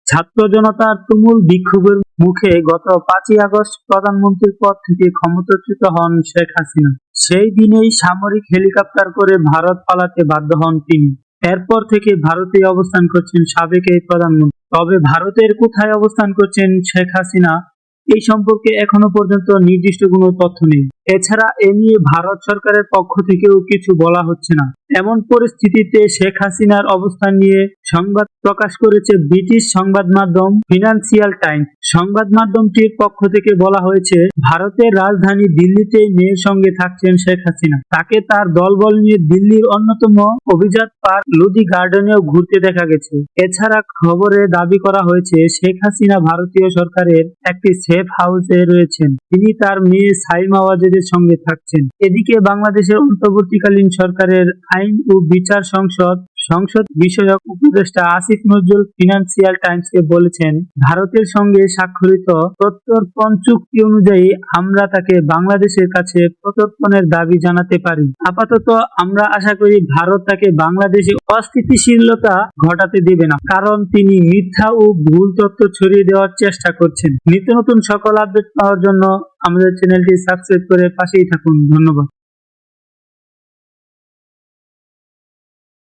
ছাত্র জনতার তুমুল বিক্ষোভের মুখে গত 5ই আগস্ট প্রধানমন্ত্রীর পদ থেকে ক্ষমতাচ্যুত হন শেখ হাসিনা। সেই দিনেই সামরিক হেলিকপ্টার করে ভারত পালাতে বাধ্য হন তিনি। এরপর থেকে ভারতে অবস্থান করছেন সাবেক এই প্রধানমন্ত্রী। তবে ভারতের কোথায় অবস্থান করছেন শেখ হাসিনা এই সম্পর্কে এখনো পর্যন্ত নির্দিষ্ট কোনো তথ্য নেই। এছাড়া এ নিয়ে ভারত সরকারের পক্ষ থেকেও কিছু বলা হচ্ছে না। এমন পরিস্থিতিতে শেখ হাসিনার অবস্থান নিয়ে সংবাদ প্রকাশ করেছে ব্রিটিশ সংবাদ মাধ্যম ফিনান্সিয়াল টাইমস। সংবাদ মাধ্যমটির পক্ষ থেকে বলা হয়েছে, ভারতের রাজধানী দিল্লিতে মেয়ের সঙ্গে থাকছেন শেখ হাসিনা। তাকে তার দলবল নিয়ে দিল্লির অন্যতম অভিজাত পার্ক লোদি গার্ডেনেও ঘুরতে দেখা গেছে। এছাড়া খবরে দাবি করা হয়েছে, শেখ হাসিনা ভারতীয় সরকারের একটি সেফ হাউসে রয়েছেন। তিনি তার মেয়ে সাইমা ওয়াজেদের সঙ্গে থাকছেন। এদিকে বাংলাদেশের অন্তর্বর্তীকালীন সরকারের আইন ও বিচার সংসদ বিষয়ক উপদেষ্টা আসিফ নজরুল ফিনান্সিয়াল টাইমসকে বলেছেন, ভারতের সঙ্গে স্বাক্ষরিত প্রত্যর্পণ চুক্তি অনুযায়ী আমরা তাকে বাংলাদেশের কাছে প্রত্যর্পণের দাবি জানাতে পারি। আপাতত আমরা আশা করি ভারত তাকে বাংলাদেশে অস্থিতিশীলতা ঘটাতে দেবে না, কারণ তিনি মিথ্যা ও ভুল তথ্য ছড়িয়ে দেওয়ার চেষ্টা করছেন। নিত্য নতুন সকল আপডেট পাওয়ার জন্য আমাদের চ্যানেলটি সাবস্ক্রাইব করে পাশেই থাকুন। ধন্যবাদ।